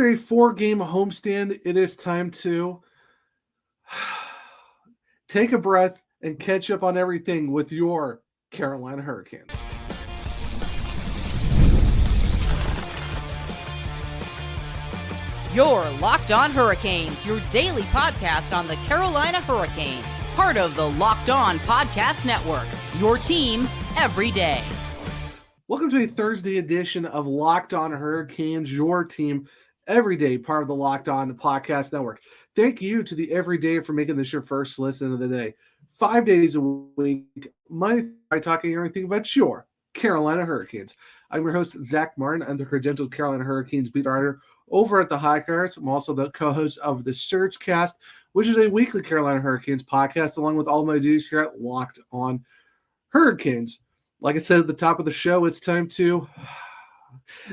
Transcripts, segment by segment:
A 4-game homestand, it is time to take a breath and catch up on everything with your Carolina Hurricanes. Your Locked On Hurricanes, your daily podcast on the Carolina Hurricanes. Part of the Locked On Podcast Network, your team every day. Welcome to a Thursday edition of Locked On Hurricanes, your team every day, part of the Locked On Podcast Network. Thank you to the Everyday for making this your first listen of the day. 5 days a week, Monday by talking everything about your Carolina Hurricanes. I'm your host, Zach Martin. I'm the credentialed Carolina Hurricanes beat writer over at the High Cards. I'm also the co-host of the Surgecast, which is a weekly Carolina Hurricanes podcast, along with all my duties here at Locked On Hurricanes. Like I said at the top of the show, it's time to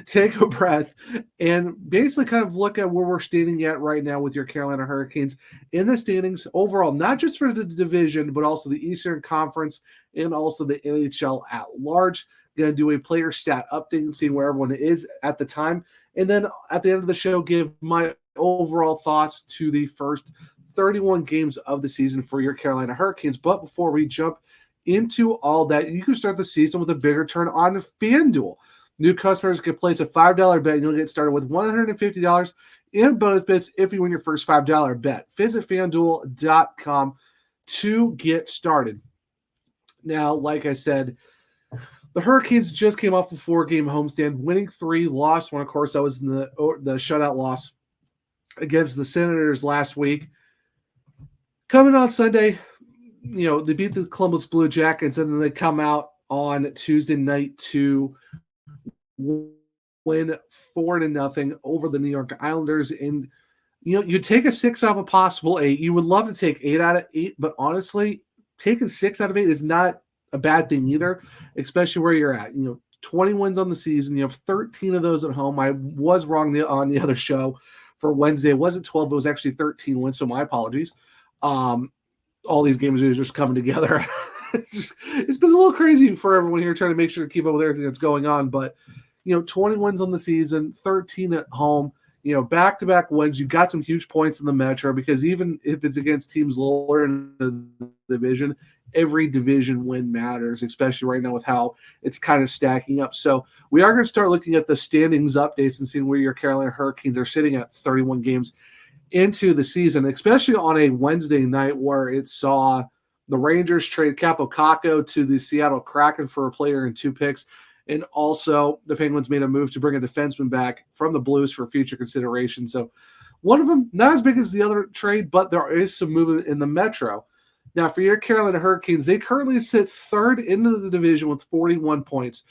take a breath and basically kind of look at where we're standing at right now with your Carolina Hurricanes in the standings overall, not just for the division, but also the Eastern Conference and also the NHL at large. Going to do a player stat update and see where everyone is at the time. And then at the end of the show, give my overall thoughts to the first 31 games of the season for your Carolina Hurricanes. But before we jump into all that, you can start the season with a bigger turn on FanDuel. New customers can place a $5 bet and you'll get started with $150 in bonus bets if you win your first $5 bet. Visit FanDuel.com to get started. Now, like I said, the Hurricanes just came off a 4-game homestand, winning 3, lost 1. Of course, that was in the shutout loss against the Senators last week. Coming on Sunday, they beat the Columbus Blue Jackets, and then they come out on Tuesday night to win 4-0 over the New York Islanders. And, you take a 6 off a possible 8. You would love to take 8 out of 8, but honestly, taking 6 out of 8 is not a bad thing either, especially where you're at. 20 wins on the season. You have 13 of those at home. I was wrong on the other show for Wednesday. It wasn't 12. It was actually 13 wins, so my apologies. All these games are just coming together. It's been a little crazy for everyone here trying to make sure to keep up with everything that's going on. But, 20 wins on the season, 13 at home, back-to-back wins. You got some huge points in the Metro because even if it's against teams lower in the division, every division win matters, especially right now with how it's kind of stacking up. So we are going to start looking at the standings updates and seeing where your Carolina Hurricanes are sitting at 31 games into the season, especially on a Wednesday night where it saw the Rangers trade Capo Caco to the Seattle Kraken for a player and 2 picks. And also the Penguins made a move to bring a defenseman back from the Blues for future consideration. So one of them, not as big as the other trade, but there is some movement in the Metro. Now, for your Carolina Hurricanes, they currently sit third into the division with 41 points.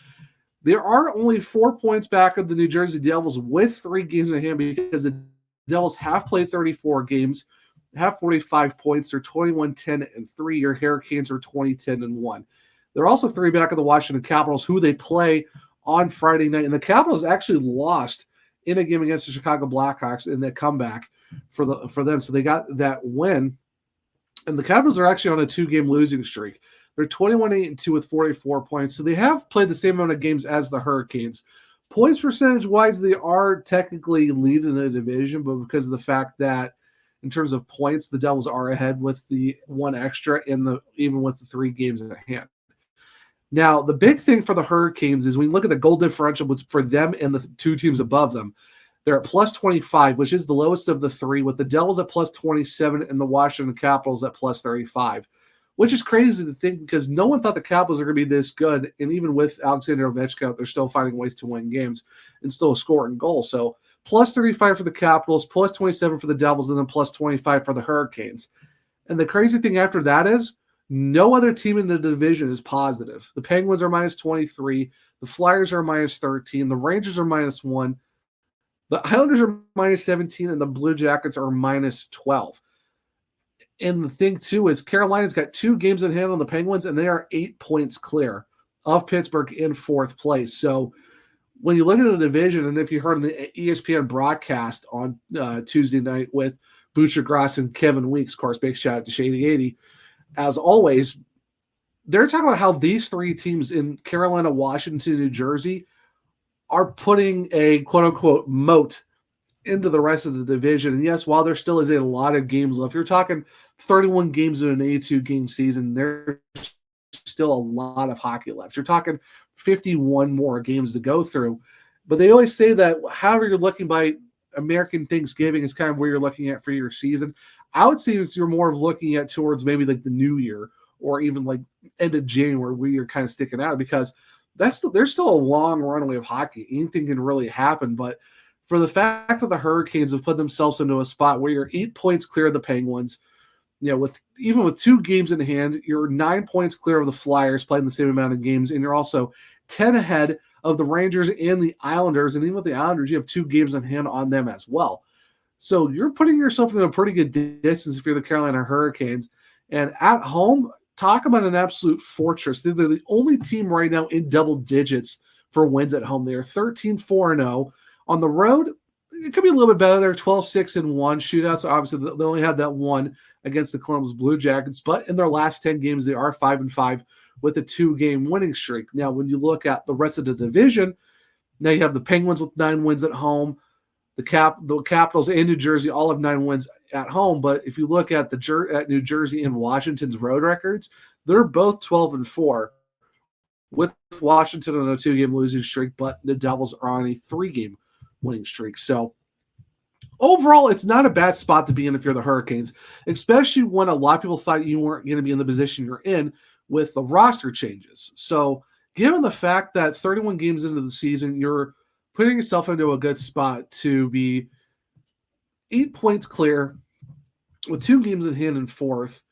There are only 4 points back of the New Jersey Devils with 3 games in hand because the Devils have played 34 games, have 45 points. They're 21-10-3. Your Hurricanes are 20-10-1. They're also 3 back of the Washington Capitals, who they play on Friday night. And the Capitals actually lost in a game against the Chicago Blackhawks in that comeback for them. So they got that win. And the Capitals are actually on a 2-game losing streak. They're 21-8-2 with 44 points. So they have played the same amount of games as the Hurricanes. Points percentage-wise, they are technically leading the division, but because of the fact that in terms of points, the Devils are ahead with the 1 extra even with the 3 games at hand. Now, the big thing for the Hurricanes is when you look at the goal differential for them and the 2 teams above them, they're at plus 25, which is the lowest of the 3, with the Devils at plus 27 and the Washington Capitals at plus 35, which is crazy to think because no one thought the Capitals are going to be this good. And even with Alexander Ovechkin, they're still finding ways to win games and still scoring goals. So plus 35 for the Capitals, plus 27 for the Devils, and then plus 25 for the Hurricanes. And the crazy thing after that is no other team in the division is positive. The Penguins are minus 23. The Flyers are minus 13. The Rangers are minus 1. The Islanders are minus 17, and the Blue Jackets are minus 12. And the thing, too, is Carolina's got 2 games in hand on the Penguins, and they are 8 points clear of Pittsburgh in 4th place. So when you look at the division, and if you heard the ESPN broadcast on Tuesday night with Butcher Gross and Kevin Weeks, of course, big shout out to Shady 80, as always, they're talking about how these 3 teams in Carolina, Washington, New Jersey are putting a quote-unquote moat into the rest of the division. And yes, while there still is a lot of games left, you're talking 31 games in an 82 game season, there's still a lot of hockey left. You're talking 51 more games to go through. But they always say that however you're looking by American Thanksgiving is kind of where you're looking at for your season. I would say you're more of looking at towards maybe like the new year or even like end of January where you're kind of sticking out, because there's still a long runway of hockey. Anything can really happen. But for the fact that the Hurricanes have put themselves into a spot where you're 8 points clear of the Penguins, with 2 games in hand, you're 9 points clear of the Flyers playing the same amount of games, and you're also 10 ahead of the Rangers and the Islanders. And even with the Islanders, you have 2 games in hand on them as well. So you're putting yourself in a pretty good distance if you're the Carolina Hurricanes. And at home, talk about an absolute fortress. They're the only team right now in double digits for wins at home. They are 13-4-0. On the road, it could be a little bit better. They're 12-6-1. Shootouts, obviously, they only had that one against the Columbus Blue Jackets. But in their last 10 games, they are 5-5 with a 2-game winning streak. Now, when you look at the rest of the division, now you have the Penguins with 9 wins at home. The Capitals and New Jersey all have 9 wins at home. But if you look at at New Jersey and Washington's road records, they're both 12-4 with Washington on a 2-game losing streak, but the Devils are on a 3-game winning streak. So overall, it's not a bad spot to be in if you're the Hurricanes, especially when a lot of people thought you weren't going to be in the position you're in with the roster changes. So given the fact that 31 games into the season, you're putting yourself into a good spot to be 8 points clear with 2 games in hand in fourth,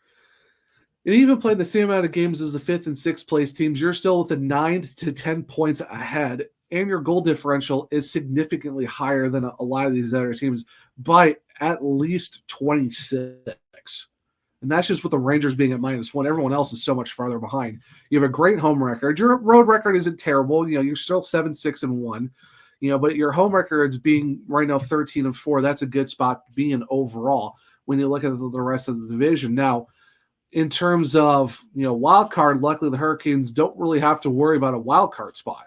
and even playing the same amount of games as the 5th and 6th place teams, you're still within 9 to 10 points ahead, and your goal differential is significantly higher than a lot of these other teams by at least 26. And that's just with the Rangers being at -1. Everyone else is so much farther behind. You have a great home record. Your road record isn't terrible. You're still 7-6-1. But your home record is being right now 13-4. That's a good spot to be in overall when you look at the rest of the division. Now, in terms of wild card, luckily the Hurricanes don't really have to worry about a wild card spot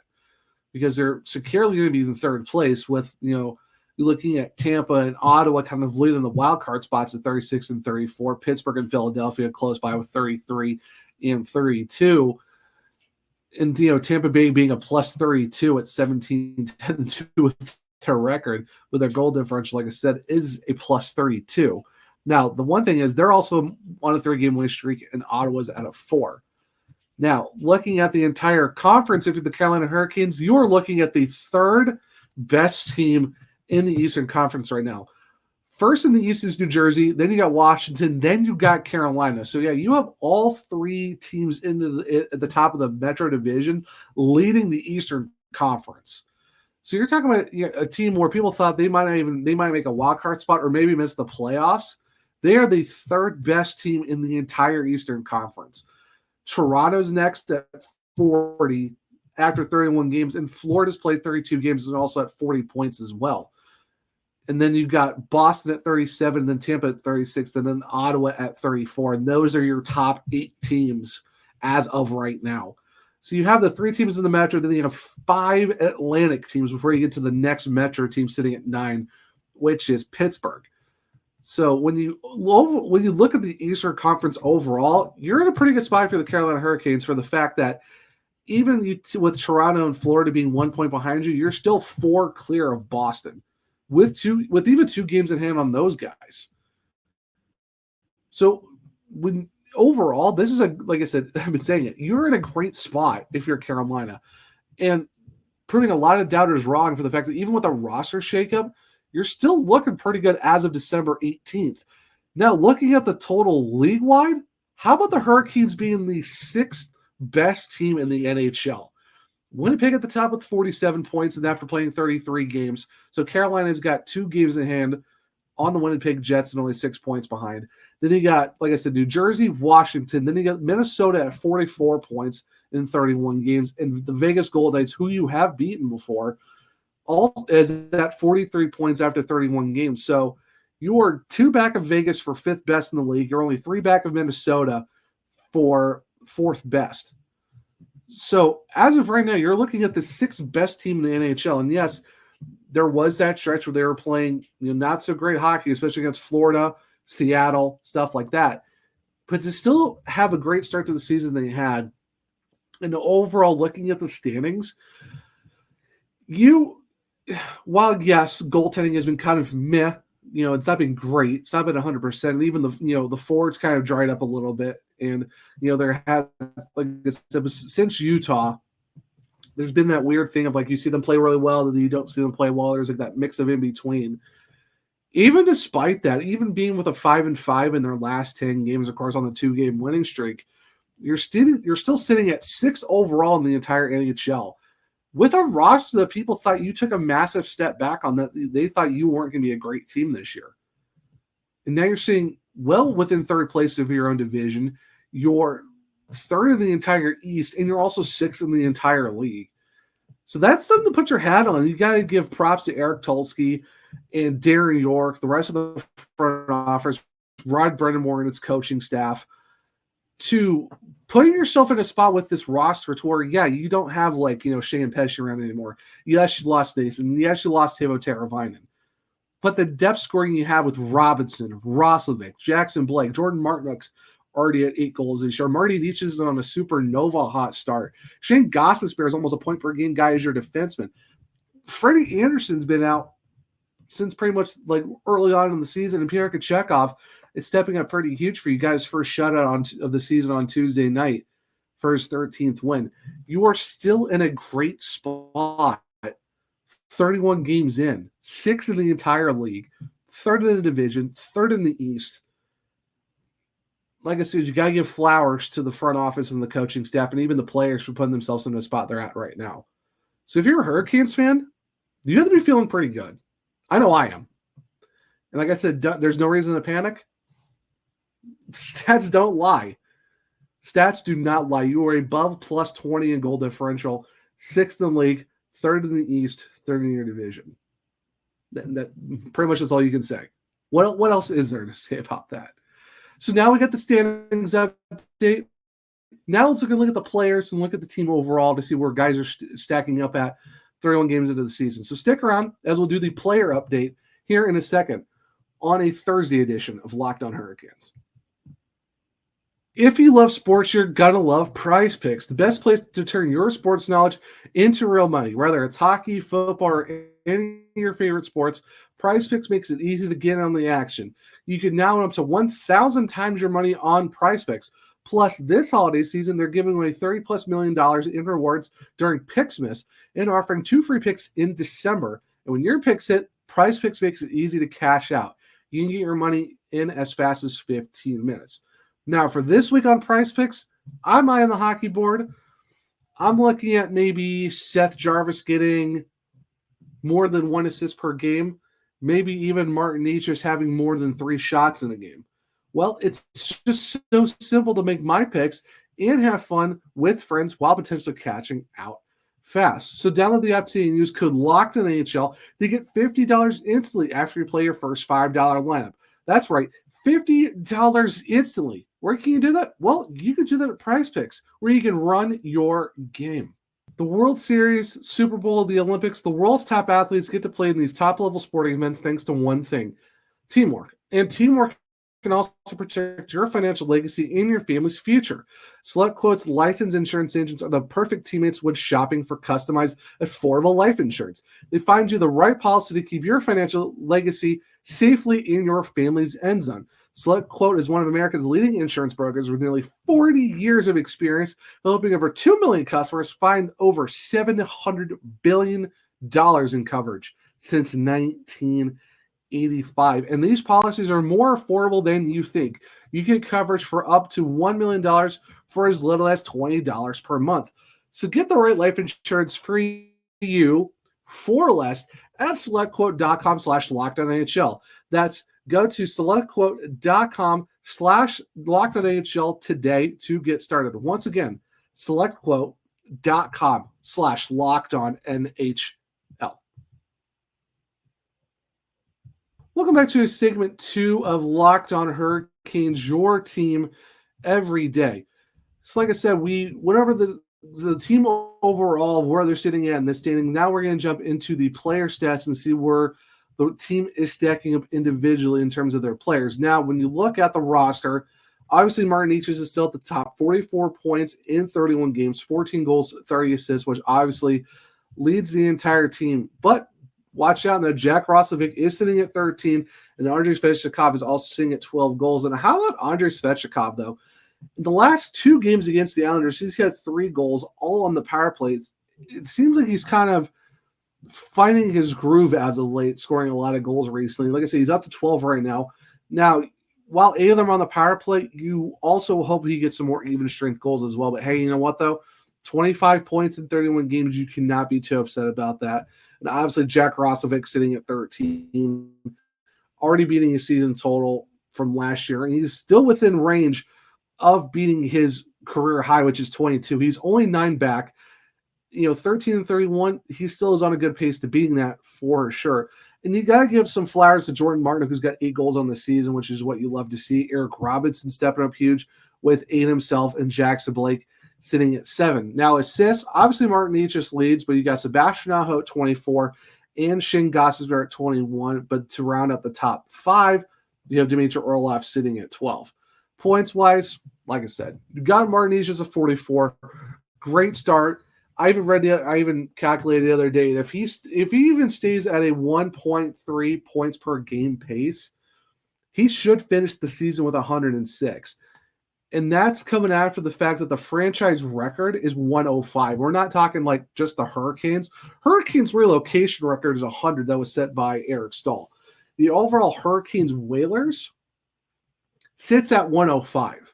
because they're securely going to be in third place with you're looking at Tampa and Ottawa kind of leading the wild card spots at 36 and 34. Pittsburgh and Philadelphia close by with 33 and 32. And Tampa Bay being a plus 32 at 17-10-2 with their record, with their goal differential, like I said, is a plus 32. Now, the one thing is they're also on a 3-game winning streak, and Ottawa's at a 4. Now, looking at the entire conference, if you're the Carolina Hurricanes, you're looking at the 3rd best team in the Eastern Conference right now. First in the East is New Jersey, then you got Washington, then you got Carolina. So, yeah, you have all 3 teams at the top of the Metro Division leading the Eastern Conference. So you're talking about a team where people thought they might make a wild card spot or maybe miss the playoffs. They are the 3rd best team in the entire Eastern Conference. Toronto's next at 40 after 31 games, and Florida's played 32 games and also at 40 points as well. And then you got Boston at 37, then Tampa at 36, and then Ottawa at 34. And those are your top 8 teams as of right now. So you have the 3 teams in the Metro, then you have 5 Atlantic teams before you get to the next Metro team sitting at 9, which is Pittsburgh. So when you look at the Eastern Conference overall, you're in a pretty good spot for the Carolina Hurricanes for the fact that even with Toronto and Florida being 1 point behind you, you're still 4 clear of Boston with even 2 games in hand on those guys. So overall, this is like I said, I've been saying it, you're in a great spot if you're Carolina, and proving a lot of doubters wrong for the fact that even with a roster shakeup, you're still looking pretty good as of December 18th. Now, looking at the total league-wide, how about the Hurricanes being the 6th best team in the NHL? Winnipeg at the top with 47 points and after playing 33 games. So Carolina's got 2 games in hand on the Winnipeg Jets and only 6 points behind. Then you got, like I said, New Jersey, Washington. Then you got Minnesota at 44 points in 31 games. And the Vegas Golden Knights, who you have beaten before, all is at 43 points after 31 games. So you are 2 back of Vegas for 5th best in the league. You're only 3 back of Minnesota for 4th best. So as of right now, you're looking at the 6th best team in the NHL. And yes, there was that stretch where they were playing not so great hockey, especially against Florida, Seattle, stuff like that. But to still have a great start to the season they had, and overall looking at the standings, while yes, goaltending has been kind of meh, it's not been great. It's not been 100%. And even the forwards kind of dried up a little bit. And, there has, like I said, since Utah, there's been that weird thing of like you see them play really well, then you don't see them play well. There's like that mix of in between. Even despite that, even being with a 5-5 in their last 10 games, of course, on the 2-game winning streak, you're still sitting at 6 overall in the entire NHL. With a roster that people thought you took a massive step back on, that they thought you weren't going to be a great team this year. And now you're sitting well within third place of your own division. You're third in the entire East, and you're also sixth in the entire league. So that's something to put your hat on. You got to give props to Eric Tulsky and Darren York, the rest of the front office, Rod Brennamore and its coaching staff, to putting yourself in a spot with this roster to where, you don't have Shane Pesce around anymore. Yes, you lost Nason. Yes, you lost Teuvo Teravainen. But the depth scoring you have with Robinson, Roslovic, Jackson Blake, Jordan Martinook's already at 8 goals this year. Marty Deitch is on a supernova hot start. Shane Gostisbehere is almost a point per game guy as your defenseman. Freddie Anderson's been out since pretty much early on in the season, and Pierre Kachekov is stepping up pretty huge for you guys' first shutout of the season on Tuesday night for his 13th win. You are still in a great spot, 31 games in, 6th in the entire league, 3rd in the division, 3rd in the East. Like I said, you got to give flowers to the front office and the coaching staff and even the players for putting themselves in the spot they're at right now. So if you're a Hurricanes fan, you have to be feeling pretty good. I know I am. And like I said, there's no reason to panic. Stats don't lie. Stats do not lie. You are above plus 20 in goal differential, 6th in the league, 3rd in the East, 3rd in your division. That pretty much is all you can say. What else is there to say about that? So now we got the standings update. Now let's look at the players and look at the team overall to see where guys are stacking up at 31 games into the season. So stick around as we'll do the player update here in a second on a Thursday edition of Locked On Hurricanes. If you love sports, you're going to love PrizePicks, the best place to turn your sports knowledge into real money. Whether it's hockey, football, or any of your favorite sports, PrizePicks makes it easy to get on the action. You can now win up to 1,000 times your money on PrizePicks. Plus, this holiday season, they're giving away $30+ million in rewards during Picksmas and offering 2 free picks in December. And when your picks hit, PrizePicks makes it easy to cash out. You can get your money in as fast as 15 minutes. Now, for this week on PrizePicks, I'm eyeing the hockey board. I'm looking at maybe Seth Jarvis getting more than 1 assist per game, maybe even Martin Necas having more than 3 shots in a game. Well, it's just so simple to make my picks and have fun with friends while potentially catching out fast. So download the app today and use code LOCKEDONNHL to get $50 instantly after you play your first $5 lineup. That's right, $50 instantly. Where can you do that? Well, you can do that at PrizePicks, where you can run your game. The World Series, Super Bowl, the Olympics, the world's top athletes get to play in these top-level sporting events thanks to one thing, teamwork. And teamwork can also protect your financial legacy and your family's future. SelectQuote's licensed insurance agents are the perfect teammates when shopping for customized, affordable life insurance. They find you the right policy to keep your financial legacy safely in your family's end zone. SelectQuote is one of America's leading insurance brokers with nearly 40 years of experience, helping over 2 million customers find over $700 billion in coverage since 1985. And these policies are more affordable than you think. You get coverage for up to $1 million for as little as $20 per month. So get the right life insurance for you for less at selectquote.com/LockedOnNHL. That's go to selectquote.com/LockedOnNHL today to get started. Once again, selectquote.com/LockedOnNHL. Welcome back to segment 2 of Locked On Hurricanes, your team every day. So like I said, we went over the the team overall, where they're sitting at in this standing. Now we're going to jump into the player stats and see where the team is stacking up individually in terms of their players. Now, when you look at the roster, obviously Martin Necas is still at the top, 44 points in 31 games, 14 goals, 30 assists, which obviously leads the entire team. But watch out, now Jack Roslovic is sitting at 13, and Andrei Svechnikov is also sitting at 12 goals. And how about Andrei Svechnikov, though? In the last 2 games against the Islanders, he's had 3 goals, all on the power plays. It seems like he's kind of finding his groove as of late, scoring a lot of goals recently. Like I said, he's up to 12 right now. Now, while 8 of them are on the power play, you also hope he gets some more even strength goals as well. But hey, you know what, though? 25 points in 31 games, you cannot be too upset about that. And obviously, Jack Roslovic sitting at 13, already beating his season total from last year. And he's still within range of beating his career high, which is 22. He's only 9 back. 13 and 31, he still is on a good pace to beating that for sure. And you got to give some flowers to Jordan Martin, who's got 8 goals on the season, which is what you love to see. Eric Robinson stepping up huge with 8 himself, and Jackson Blake sitting at 7. Now, assists, obviously Martin Necas leads, but you got Sebastian Aho at 24 and Shane Gostisbehere at 21. But to round out the top 5, you have Dmitry Orlov sitting at 12. Points-wise, like I said, you got Martin Necas at 44. Great start. I even calculated the other day, if he even stays at a 1.3 points per game pace, he should finish the season with 106. And that's coming after the fact that the franchise record is 105. We're not talking like just the Hurricanes. Hurricanes relocation record is 100 that was set by Eric Stahl. The overall Hurricanes Whalers sits at 105.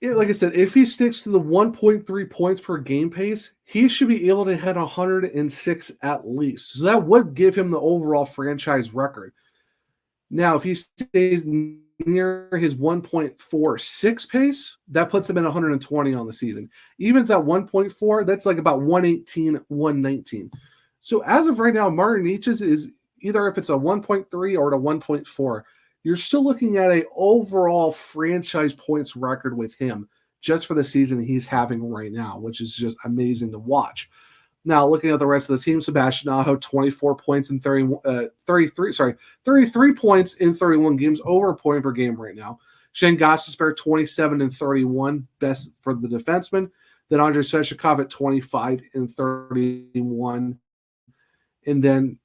Like I said, if he sticks to the 1.3 points per game pace, he should be able to hit 106 at least. So that would give him the overall franchise record. Now, if he stays near his 1.46 pace, that puts him at 120 on the season. Even at 1.4, that's like about 118, 119. So as of right now, Martin Necas is either if it's a 1.3 or a 1.4, you're still looking at an overall franchise points record with him just for the season he's having right now, which is just amazing to watch. Now, looking at the rest of the team, Sebastian Aho, 24 points in 33 points in 31 games, over a point per game right now. Shane Gostisbehere, 27 and 31, best for the defenseman. Then Andrei Svechnikov at 25 and 31. And then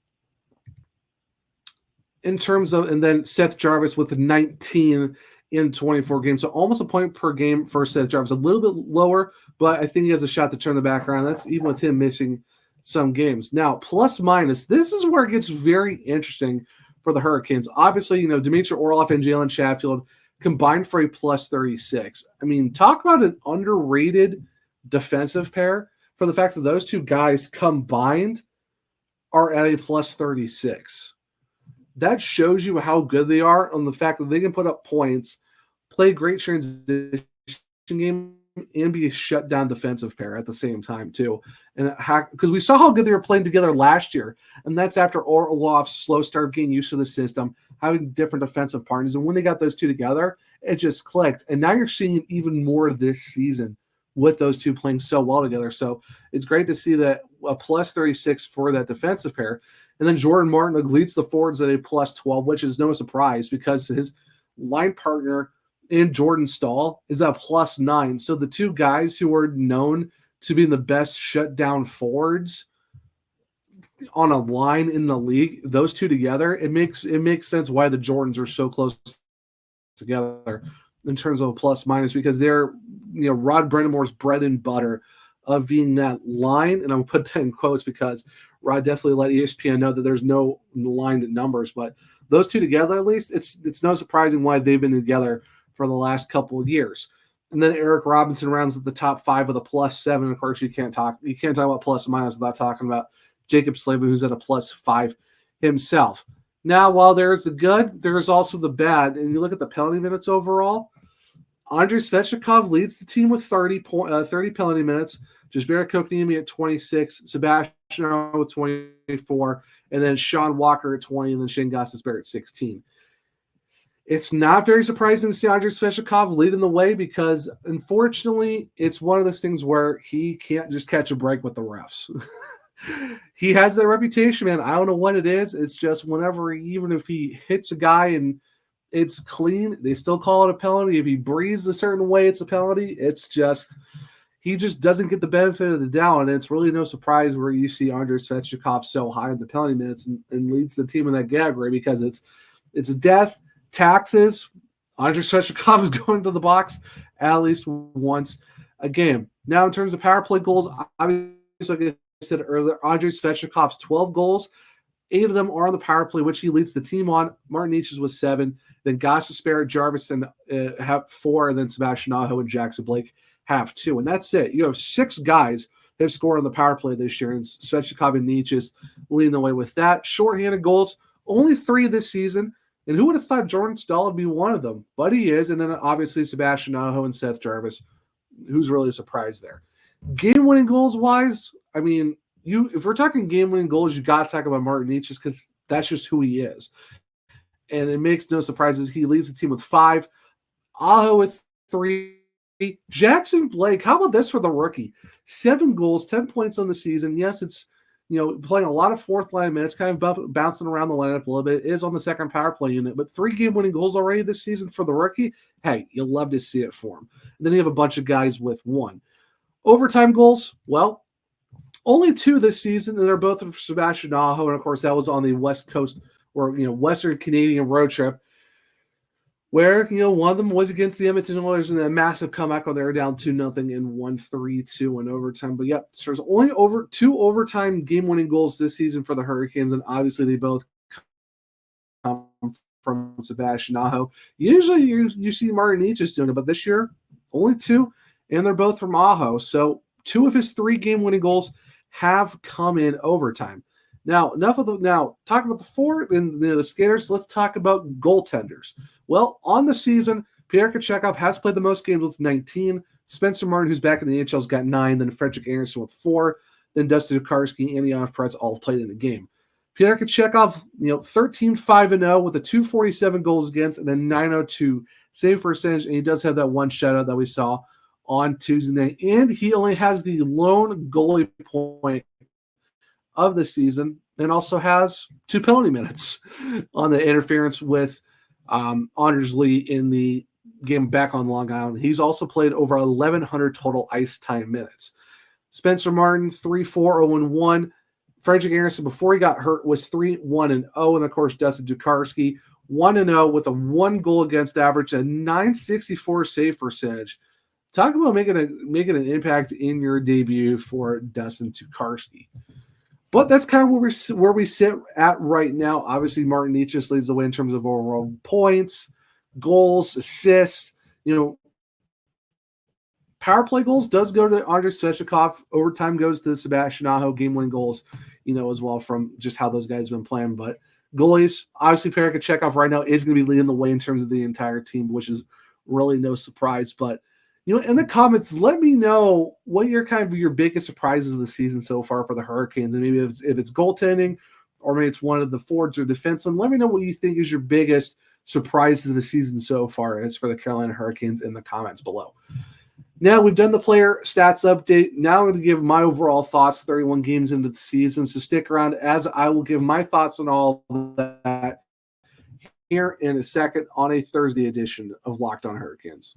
Seth Jarvis with 19 in 24 games. So almost a point per game for Seth Jarvis. A little bit lower, but I think he has a shot to turn the back around. That's even with him missing some games. Now, plus minus, this is where it gets very interesting for the Hurricanes. Obviously, Dmitry Orlov and Jalen Chatfield combined for a plus 36. I mean, talk about an underrated defensive pair for the fact that those two guys combined are at a plus 36. That shows you how good they are on the fact that they can put up points, play great transition game, and be a shutdown defensive pair at the same time too. And because we saw how good they were playing together last year, and that's after Orlov's slow start getting used to the system, having different defensive partners. And when they got those two together, it just clicked. And now you're seeing it even more this season with those two playing so well together. So it's great to see that a plus 36 for that defensive pair. And then Jordan Martin leads the forwards at a plus 12, which is no surprise because his line partner in Jordan Stahl is at plus 9. So the two guys who are known to be the best shutdown forwards on a line in the league, those two together, it makes sense why the Jordans are so close together in terms of a plus minus, because they're Rod Brennamore's bread and butter of being that line. And I'm put that in quotes because Rod definitely let ESPN know that there's no line numbers, but those two together, at least, it's no surprising why they've been together for the last couple of years. And then Eric Robinson rounds at the top 5 of the plus 7. Of course, you can't talk about plus and minus without talking about Jacob Slavin, who's at a plus 5 himself. Now, while there's the good, there's also the bad. And you look at the penalty minutes overall, Andrei Svechnikov leads the team with 30 penalty minutes. Jesperi Kotkaniemi at 26, Sebastian with 24, and then Sean Walker at 20, and then Shane Gostisbehere at 16. It's not very surprising to see Andrei Svechnikov leading the way because, unfortunately, it's one of those things where he can't just catch a break with the refs. He has that reputation, man. I don't know what it is. It's just whenever, even if he hits a guy and it's clean, they still call it a penalty. If he breathes a certain way, it's a penalty. It's just he just doesn't get the benefit of the doubt, and it's really no surprise where you see Andrei Svechnikov so high in the penalty minutes and leads the team in that category because it's a death, taxes. Andrei Svechnikov is going to the box at least once a game. Now, in terms of power play goals, obviously, like I said earlier, Andrei Svechnikov's 12 goals. 8 of them are on the power play, which he leads the team on. Martin Necas with 7. Then Gostisbehere, Jarvis, and have 4. And then Sebastian Aho and Jackson Blake have 2. And that's it. You have 6 guys that have scored on the power play this year. And Svechnikov and Necas leading the way with that. Shorthanded goals, only 3 this season. And who would have thought Jordan Staal would be one of them? But he is. And then obviously Sebastian Aho and Seth Jarvis, who's really a surprise there. Game-winning goals-wise, I mean, if we're talking game-winning goals, you got to talk about Martin Necas because that's just who he is. And it makes no surprises. He leads the team with 5. Aho with 3. Jackson Blake, how about this for the rookie? 7 goals, 10 points on the season. Yes, it's playing a lot of fourth-line minutes, kind of bouncing around the lineup a little bit. It is on the second power play unit, but 3 game-winning goals already this season for the rookie. Hey, you'll love to see it for him. And then you have a bunch of guys with 1. Overtime goals, well, only 2 this season, and they're both for Sebastian Aho, and of course that was on the West Coast or Western Canadian road trip, where one of them was against the Edmonton Oilers in a massive comeback when they were down 2-0 and won 3-2 in overtime. But yep, so there's only 2 overtime game-winning goals this season for the Hurricanes, and obviously they both come from Sebastian Aho. Usually you see Martin Necas doing it, but this year only 2, and they're both from Aho. So 2 of his 3 game-winning goals have come in overtime. Now, talking about the 4 and the skaters, let's talk about goaltenders. Well, on the season, Pierre Kochetkov has played the most games with 19. Spencer Martin, who's back in the NHL, has got 9. Then Frederick Anderson with 4. Then Dustin Tokarski and Jan Pretz all played in the game. Pierre Kochetkov, 13-5-0 with a 247 goals against and a 902 save percentage, and he does have that one shutout that we saw on Tuesday night, and he only has the lone goalie point of the season and also has 2 penalty minutes on the interference with Anders Lee in the game back on Long Island. He's also played over 1,100 total ice time minutes. Spencer Martin, 3-4-0-1. Frederick Anderson, before he got hurt, was 3-1-0. And, of course, Dustin Tokarski, 1-0 with a 1 goal against average, a 964 save percentage. Talk about making an impact in your debut for Dustin Tokarski. But that's kind of where we sit at right now. Obviously, Martin Necas leads the way in terms of overall points, goals, assists. Power play goals does go to Andrei Svechnikov. Overtime goes to Sebastian Aho. Game-winning goals, as well from just how those guys have been playing. But goalies, obviously, Pierre Kochetkov right now is going to be leading the way in terms of the entire team, which is really no surprise. But in the comments, let me know what your biggest surprises of the season so far for the Hurricanes, and maybe if it's goaltending or maybe it's one of the forwards or defensemen. Let me know what you think is your biggest surprises of the season so far as for the Carolina Hurricanes in the comments below. Now we've done the player stats update. Now I'm going to give my overall thoughts 31 games into the season. So stick around as I will give my thoughts on all of that here in a second on a Thursday edition of Locked On Hurricanes.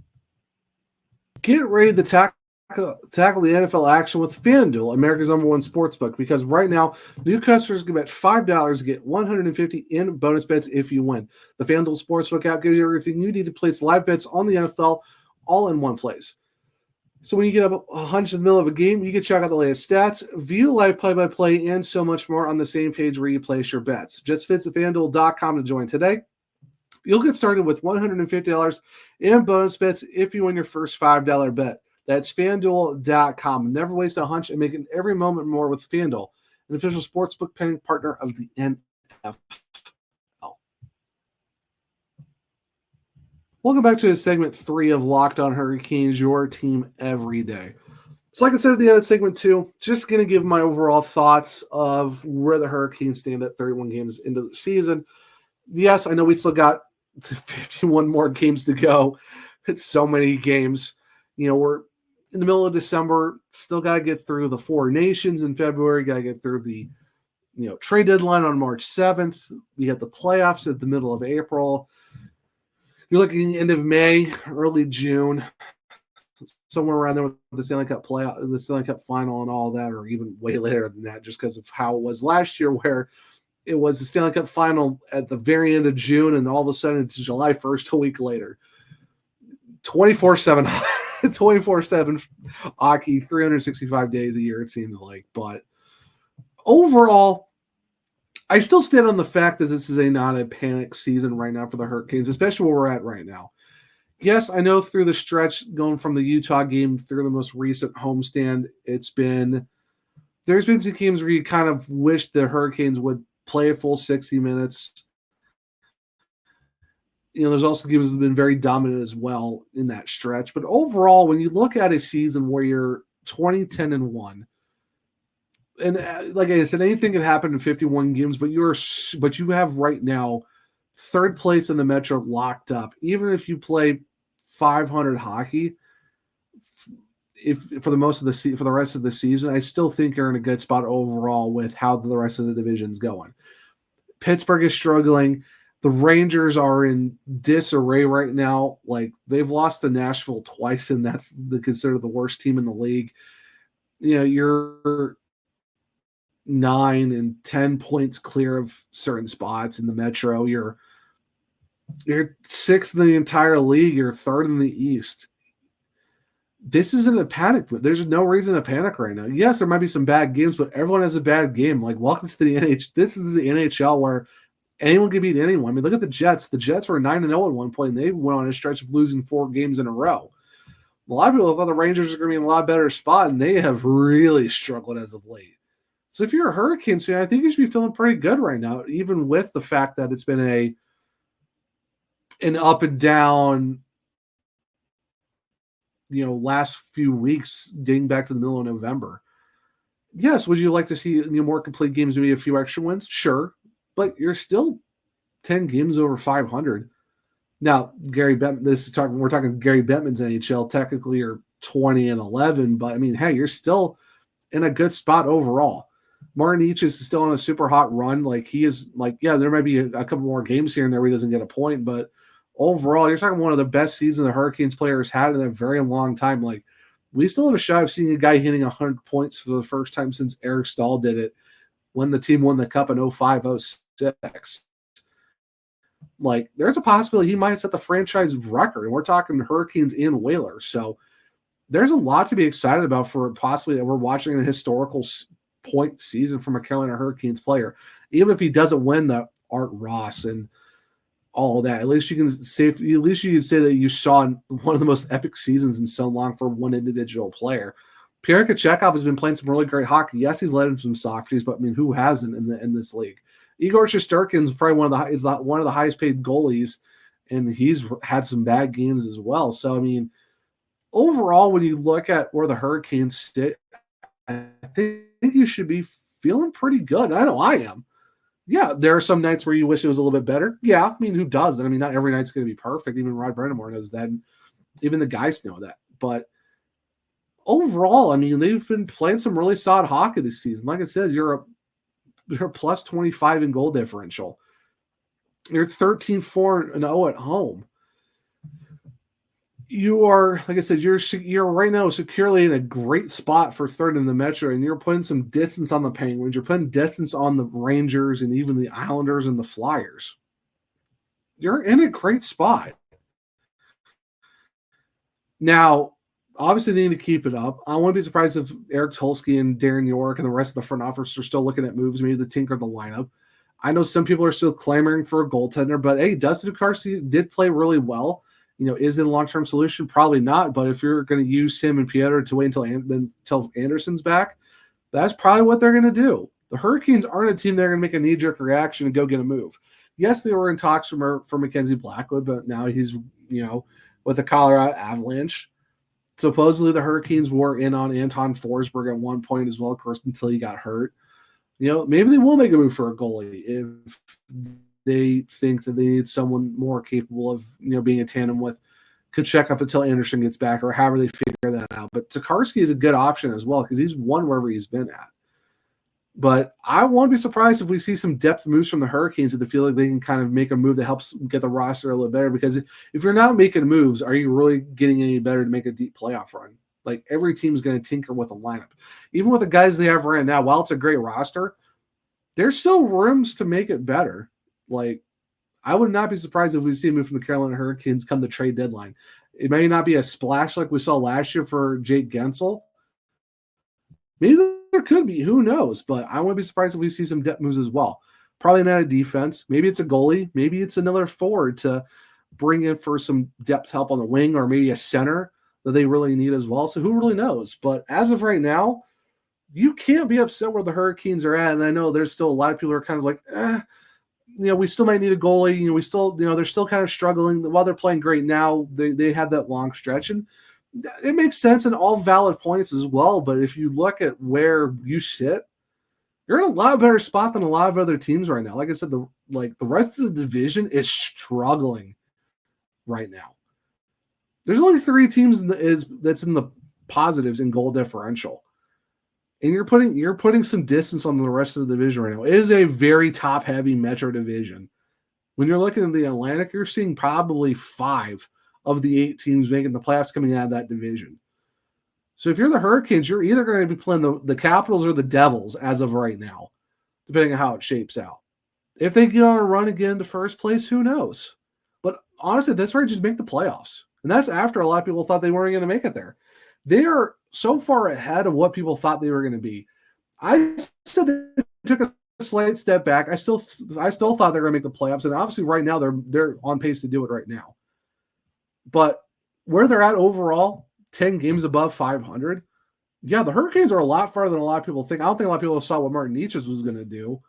Get ready to tackle the NFL action with FanDuel, America's #1 sportsbook, because right now, new customers can bet $5 to get $150 in bonus bets if you win. The FanDuel Sportsbook app gives you everything you need to place live bets on the NFL all in one place. So when you get up a hunch in the middle of a game, you can check out the latest stats, view live play-by-play, and so much more on the same page where you place your bets. Just visit FanDuel.com to join today. You'll get started with $150 in bonus bets if you win your first $5 bet. That's FanDuel.com. Never waste a hunch and make it every moment more with FanDuel, an official sportsbook betting partner of the NFL. Welcome back to segment 3 of Locked On Hurricanes, your team every day. So like I said at the end of segment 2, just going to give my overall thoughts of where the Hurricanes stand at 31 games into the season. Yes, I know we still got 51 more games to go. It's so many games. We're in the middle of December. Still got to get through the Four Nations in February. Got to get through the trade deadline on March 7th. We got the playoffs at the middle of April. You're looking at the end of May, early June, somewhere around there with the Stanley Cup playoff, the Stanley Cup final, and all that, or even way later than that, just because of how it was last year, where it was the Stanley Cup final at the very end of June, and all of a sudden it's July 1st, a week later. 24/7, 24/7 hockey, 365 days a year, it seems like. But overall, I still stand on the fact that this is not a panic season right now for the Hurricanes, especially where we're at right now. Yes, I know through the stretch going from the Utah game through the most recent homestand, there's been some games where you kind of wish the Hurricanes would play a full 60 minutes. There's also games that have been very dominant as well in that stretch. But overall, when you look at a season where you're 20-10-1, and like I said, anything can happen in 51 games, but you have right now third place in the Metro locked up. Even if you play 500 hockey, for the rest of the season, I still think you're in a good spot overall with how the rest of the division's going. Pittsburgh is struggling. The Rangers are in disarray right now. Like, they've lost to Nashville twice, and that's considered the worst team in the league. You're 9 and 10 points clear of certain spots in the Metro. You're sixth in the entire league. You're third in the East. This isn't a panic. There's no reason to panic right now. Yes, there might be some bad games, but everyone has a bad game. Like, welcome to the NHL. This is the NHL where anyone can beat anyone. I mean, look at the Jets. The Jets were 9-0 at one point, and they went on a stretch of losing 4 games in a row. A lot of people thought the Rangers are going to be in a lot better spot, and they have really struggled as of late. So if you're a Hurricanes fan, I think you should be feeling pretty good right now, even with the fact that it's been an up and down, last few weeks dating back to the middle of November. Yes, would you like to see more complete games, maybe a few extra wins? Sure, but you're still 10 games over 500. Now, Gary Bettman, we're talking Gary Bettman's NHL. Technically, you're 20-11, but I mean, hey, you're still in a good spot overall. Martin Each is still on a super hot run. Like, he is, like, yeah, there might be a couple more games here and there where he doesn't get a point, but overall, you're talking one of the best seasons the Hurricanes players had in a very long time. Like, we still have a shot of seeing a guy hitting 100 points for the first time since Eric Stahl did it when the team won the Cup in 05-06. Like, there's a possibility he might set the franchise record, and we're talking Hurricanes and Whalers. So there's a lot to be excited about for possibly that we're watching a historical point season from a Carolina Hurricanes player. Even if he doesn't win the Art Ross and all of that, at least you can say that you saw one of the most epic seasons in so long for one individual player. Pierre Kochetkov has been playing some really great hockey. Yes, he's led in some softies, but I mean, who hasn't in this league? Igor Shesterkin is probably one of the highest paid goalies, and he's had some bad games as well. So I mean, overall, when you look at where the Hurricanes sit, I think you should be feeling pretty good. I know I am. Yeah, there are some nights where you wish it was a little bit better. Yeah, I mean, who doesn't? I mean, not every night's going to be perfect. Even Rod Brind'Amour knows that. And even the guys know that. But overall, I mean, they've been playing some really solid hockey this season. Like I said, you're plus 25 in goal differential. You're 13-4-0 at home. You are, like I said, you're right now securely in a great spot for third in the Metro, and you're putting some distance on the Penguins. You're putting distance on the Rangers and even the Islanders and the Flyers. You're in a great spot. Now, obviously, they need to keep it up. I wouldn't be surprised if Eric Tulsky and Darren York and the rest of the front office are still looking at moves, maybe to tinker the lineup. I know some people are still clamoring for a goaltender, but hey, Dustin Tokarski did play really well. Is it a long-term solution? Probably not. But if you're going to use him and Piotr to wait until Anderson's back, that's probably what they're going to do. The Hurricanes aren't a team that are going to make a knee-jerk reaction and go get a move. Yes, they were in talks for Mackenzie Blackwood, but now he's with the Colorado Avalanche. Supposedly the Hurricanes were in on Anton Forsberg at one point as well, of course, until he got hurt. Maybe they will make a move for a goalie if they think that they need someone more capable of, being a tandem with Kachekov until Anderson gets back, or however they figure that out. But Tokarski is a good option as well because he's won wherever he's been at. But I won't be surprised if we see some depth moves from the Hurricanes if they feel like they can kind of make a move that helps get the roster a little better. Because if you're not making moves, are you really getting any better to make a deep playoff run? Like, every team is going to tinker with a lineup. Even with the guys they have right now, while it's a great roster, there's still rooms to make it better. Like, I would not be surprised if we see a move from the Carolina Hurricanes come the trade deadline. It may not be a splash like we saw last year for Jake Gensel. Maybe there could be. Who knows? But I wouldn't be surprised if we see some depth moves as well. Probably not a defense. Maybe it's a goalie. Maybe it's another forward to bring in for some depth help on the wing, or maybe a center that they really need as well. So who really knows? But as of right now, you can't be upset where the Hurricanes are at. And I know there's still a lot of people who are kind of like, we still might need a goalie. We still, they're still kind of struggling. While they're playing great now, they had that long stretch. And it makes sense and all valid points as well. But if you look at where you sit, you're in a lot better spot than a lot of other teams right now. Like I said, the rest of the division is struggling right now. There's only 3 teams that's in the positives in goal differential. And you're putting some distance on the rest of the division right now. It is a very top-heavy Metro division. When you're looking at the Atlantic, you're seeing probably 5 of the 8 teams making the playoffs coming out of that division. So if you're the Hurricanes, you're either going to be playing the Capitals or the Devils as of right now, depending on how it shapes out. If they get on a run again to first place, who knows? But honestly, at this rate, just make the playoffs. And that's after a lot of people thought they weren't going to make it there. They are so far ahead of what people thought they were going to be. I said they took a slight step back. I still thought they were going to make the playoffs, and obviously right now they're on pace to do it right now. But where they're at overall, 10 games above 500, yeah, the Hurricanes are a lot farther than a lot of people think. I don't think a lot of people saw what Martin Necas was going to do.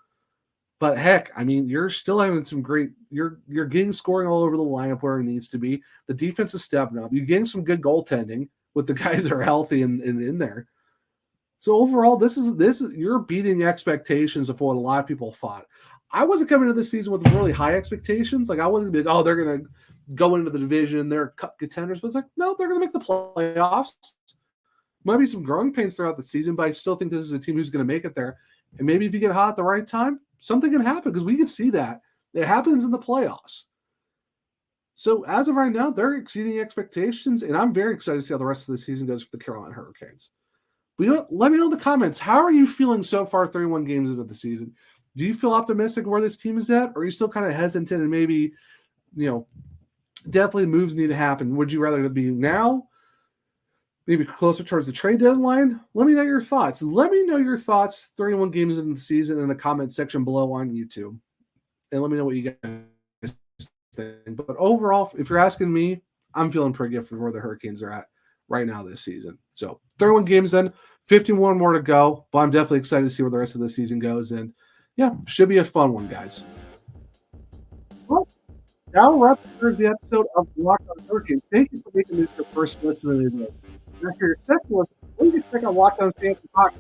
But heck, I mean, you're still having some great – you're getting scoring all over the lineup where it needs to be. The defense is stepping up. You're getting some good goaltending with the guys that are healthy and in there. So overall, this is you're beating expectations of what a lot of people thought. I wasn't coming into this season with really high expectations. Like, I wasn't going to be like, they're going to go into the division, they're cup contenders. But it's like, no, they're going to make the playoffs. Might be some growing pains throughout the season, but I still think this is a team who's going to make it there. And maybe if you get hot at the right time, something can happen, because we can see that. It happens in the playoffs. So as of right now, they're exceeding expectations, and I'm very excited to see how the rest of the season goes for the Carolina Hurricanes. But let me know in the comments, how are you feeling so far 31 games into the season? Do you feel optimistic where this team is at, or are you still kind of hesitant and maybe, definitely moves need to happen? Would you rather it be now, maybe closer towards the trade deadline? Let me know your thoughts. Let me know your thoughts 31 games into the season in the comment section below on YouTube. And let me know what you guys think. But overall, if you're asking me, I'm feeling pretty good for where the Hurricanes are at right now this season. So 31 games in, 51 more to go. But I'm definitely excited to see where the rest of the season goes. And yeah, should be a fun one, guys. Well, that'll wrap up the episode of Locked On Hurricanes. Thank you for making this your first listen of the day. After your second listen, please check out Locked On Fantasy Hockey.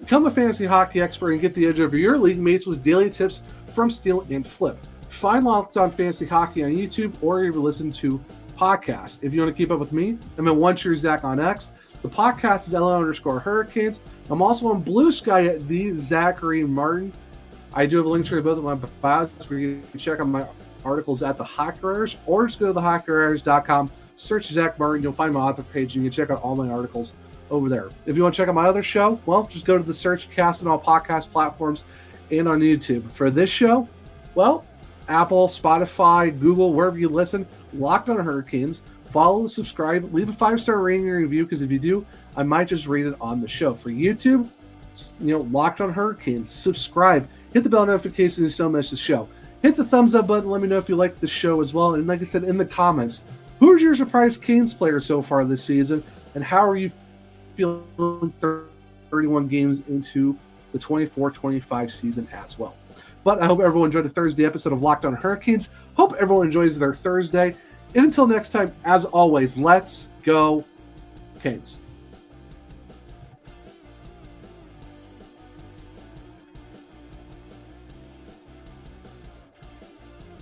Become a fantasy hockey expert and get the edge over your league mates with daily tips from Steal and Flip. Find Locked On Fantasy Hockey on YouTube, or even listen to podcasts. If you want to keep up with me, I'm at OneCheerZach on X. The podcast is LO_Hurricanes. I'm also on Blue Sky at the Zachary Martin. I do have a link to both of my bios where you can check out my articles at the Hockey Writers, or just go to thehockeywriters.com, search Zach Martin, you'll find my author page, and you can check out all my articles over there. If you want to check out my other show, well, just go to the search cast on all podcast platforms and on YouTube. For this show, well, Apple, Spotify, Google, wherever you listen, Locked On Hurricanes. Follow, subscribe, leave a 5-star rating and review, because if you do, I might just read it on the show. For YouTube, Locked On Hurricanes. Subscribe, hit the bell notification so you don't miss the show. Hit the thumbs up button. Let me know if you like the show as well. And like I said, in the comments, who's your surprise Canes player so far this season, and how are you feeling 31 games into the 24-25 season as well? But I hope everyone enjoyed the Thursday episode of Locked On Hurricanes. Hope everyone enjoys their Thursday. And until next time, as always, let's go Canes.